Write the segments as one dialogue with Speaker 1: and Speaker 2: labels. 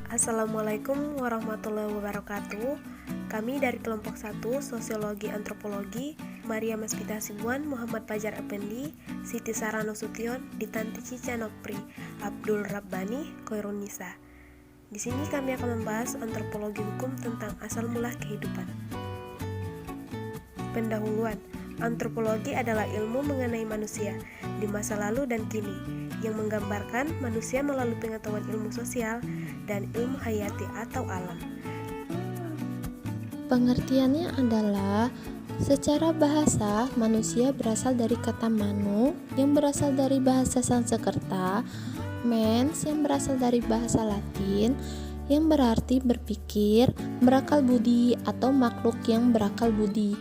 Speaker 1: Assalamualaikum warahmatullahi wabarakatuh. Kami dari kelompok 1 Sosiologi Antropologi, Maria Mespita Sibuan, Muhammad Fajar Effendi, Siti Sarano Sution, Ditanti Cica Nopri, Abdul Rabbani, Khairun Nisa. Di sini kami akan membahas antropologi hukum tentang asal mula kehidupan. Pendahuluan. Antropologi adalah ilmu mengenai manusia di masa lalu dan kini, yang menggambarkan manusia melalui pengetahuan ilmu sosial dan ilmu hayati atau alam.
Speaker 2: Pengertiannya adalah, secara bahasa, manusia berasal dari kata manu yang berasal dari bahasa Sanskerta, mens yang berasal dari bahasa Latin yang berarti berpikir, berakal budi atau makhluk yang berakal budi,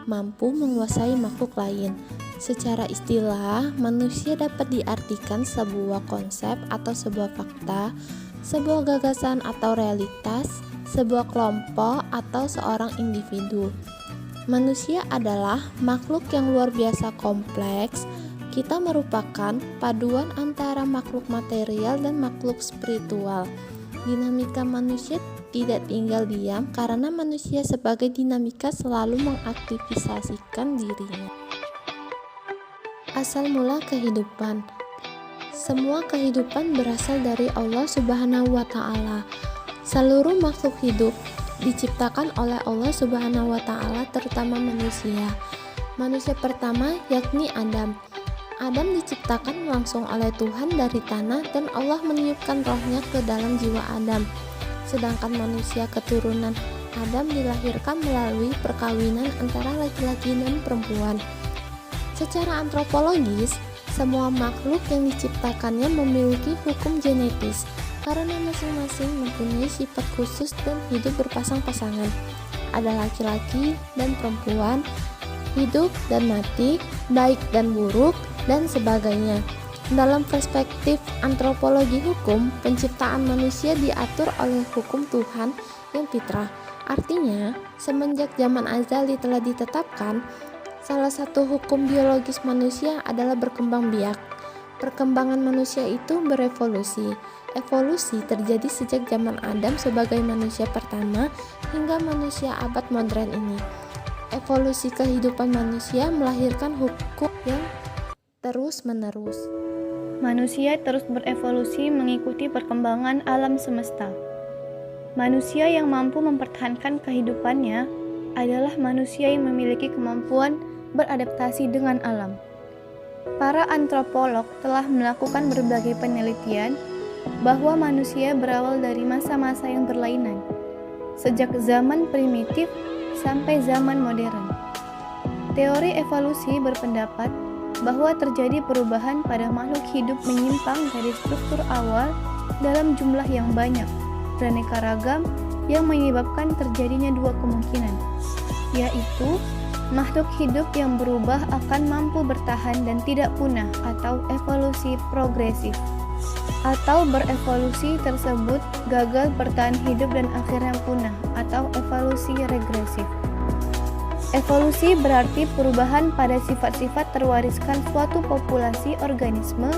Speaker 2: mampu menguasai makhluk lain. Secara istilah, manusia dapat diartikan sebuah konsep atau sebuah fakta, sebuah gagasan atau realitas, sebuah kelompok atau seorang individu. Manusia adalah makhluk yang luar biasa kompleks. Kita merupakan paduan antara makhluk material dan makhluk spiritual. Dinamika manusia tidak tinggal diam karena manusia sebagai dinamika selalu mengaktivisasikan dirinya. Asal mula kehidupan. Semua kehidupan berasal dari Allah Subhanahu wa Ta'ala. Seluruh makhluk hidup diciptakan oleh Allah Subhanahu wa Ta'ala, terutama manusia. Manusia pertama yakni Adam. Adam diciptakan langsung oleh Tuhan dari tanah dan Allah meniupkan rohnya ke dalam jiwa Adam. Sedangkan manusia keturunan Adam dilahirkan melalui perkawinan antara laki-laki dan perempuan. Secara antropologis, semua makhluk yang diciptakannya memiliki hukum genetis karena masing-masing mempunyai sifat khusus dan hidup berpasang-pasangan. Ada laki-laki dan perempuan, hidup dan mati, baik dan buruk, dan sebagainya. Dalam perspektif antropologi hukum, penciptaan manusia diatur oleh hukum Tuhan yang fitrah. Artinya, semenjak zaman azali telah ditetapkan, salah satu hukum biologis manusia adalah berkembang biak. Perkembangan manusia itu berevolusi. Evolusi terjadi sejak zaman Adam sebagai manusia pertama hingga manusia abad modern ini. Evolusi kehidupan manusia melahirkan hukum yang terus-menerus.
Speaker 3: Manusia terus berevolusi mengikuti perkembangan alam semesta. Manusia yang mampu mempertahankan kehidupannya adalah manusia yang memiliki kemampuan beradaptasi dengan alam. Para antropolog telah melakukan berbagai penelitian bahwa manusia berawal dari masa-masa yang berlainan, sejak zaman primitif sampai zaman modern. Teori evolusi berpendapat bahwa terjadi perubahan pada makhluk hidup menyimpang dari struktur awal dalam jumlah yang banyak, beraneka ragam, yang menyebabkan terjadinya dua kemungkinan, yaitu makhluk hidup yang berubah akan mampu bertahan dan tidak punah atau evolusi progresif, atau berevolusi tersebut gagal bertahan hidup dan akhirnya punah atau evolusi regresif. Evolusi berarti perubahan pada sifat-sifat terwariskan suatu populasi organisme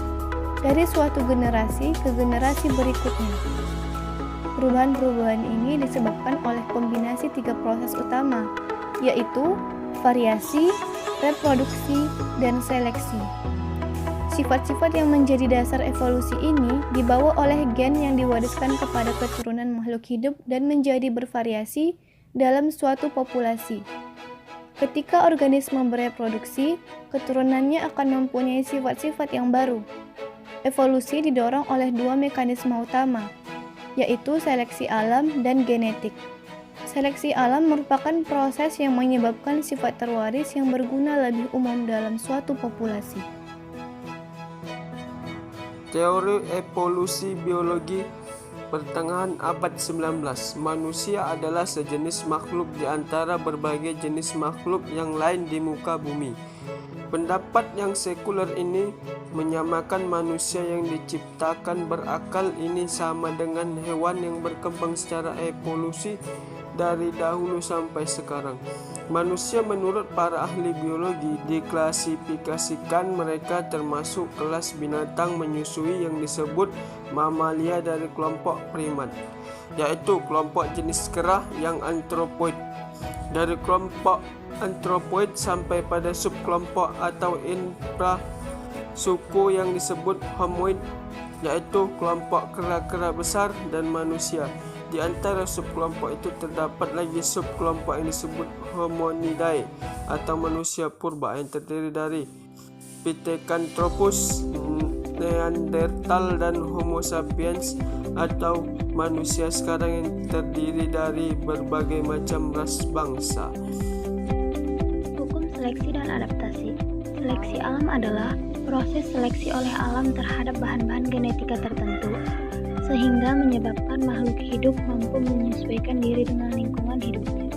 Speaker 3: dari suatu generasi ke generasi berikutnya. Perubahan-perubahan ini disebabkan oleh kombinasi 3 proses utama, yaitu variasi, reproduksi, dan seleksi. Sifat-sifat yang menjadi dasar evolusi ini dibawa oleh gen yang diwariskan kepada keturunan makhluk hidup dan menjadi bervariasi dalam suatu populasi. Ketika organisme bereproduksi, keturunannya akan mempunyai sifat-sifat yang baru. Evolusi didorong oleh 2 mekanisme utama, yaitu seleksi alam dan genetik. Seleksi alam merupakan proses yang menyebabkan sifat terwaris yang berguna lebih umum dalam suatu populasi.
Speaker 4: Teori evolusi biologi. Pertengahan abad 19, manusia adalah sejenis makhluk di antara berbagai jenis makhluk yang lain di muka bumi. Pendapat yang sekuler ini menyamakan manusia yang diciptakan berakal ini sama dengan hewan yang berkembang secara evolusi dari dahulu sampai sekarang. Manusia menurut para ahli biologi diklasifikasikan mereka termasuk kelas binatang menyusui yang disebut mamalia dari kelompok primat, yaitu kelompok jenis kera yang antropoid. Dari kelompok antropoid sampai pada subkelompok atau infra suku yang disebut homoid, yaitu kelompok kera-kera besar dan manusia. Di antara subkelompok itu terdapat lagi subkelompok yang disebut Hominidae atau manusia purba yang terdiri dari Pithecanthropus, Neanderthal dan Homo sapiens atau manusia sekarang yang terdiri dari berbagai macam ras bangsa.
Speaker 5: Hukum seleksi dan adaptasi. Seleksi alam adalah proses seleksi oleh alam terhadap bahan-bahan genetika tertentu sehingga menyebabkan makhluk hidup mampu menyesuaikan diri dengan lingkungan hidupnya.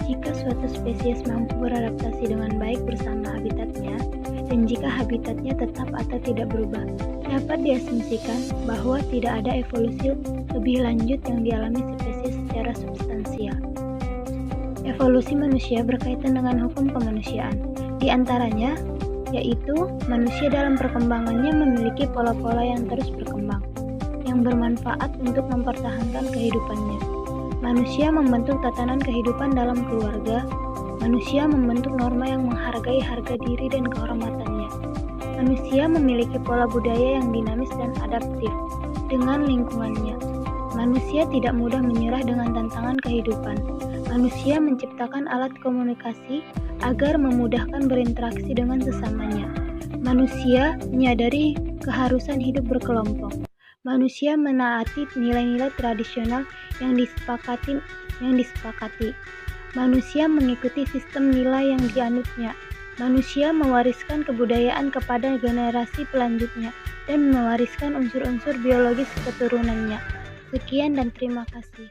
Speaker 5: Jika suatu spesies mampu beradaptasi dengan baik bersama habitatnya, dan jika habitatnya tetap atau tidak berubah, dapat diasumsikan bahwa tidak ada evolusi lebih lanjut yang dialami spesies secara substansial. Evolusi manusia berkaitan dengan hukum kemanusiaan, di antaranya yaitu manusia dalam perkembangannya memiliki pola-pola yang terus berkembang, yang bermanfaat untuk mempertahankan kehidupannya. Manusia membentuk tatanan kehidupan dalam keluarga. Manusia membentuk norma yang menghargai harga diri dan kehormatannya. Manusia memiliki pola budaya yang dinamis dan adaptif dengan lingkungannya. Manusia tidak mudah menyerah dengan tantangan kehidupan. Manusia menciptakan alat komunikasi agar memudahkan berinteraksi dengan sesamanya. Manusia menyadari keharusan hidup berkelompok. Manusia menaati nilai-nilai tradisional yang disepakati. Manusia mengikuti sistem nilai yang dianutnya. Manusia mewariskan kebudayaan kepada generasi pelanjutnya dan mewariskan unsur-unsur biologis keturunannya. Sekian dan terima kasih.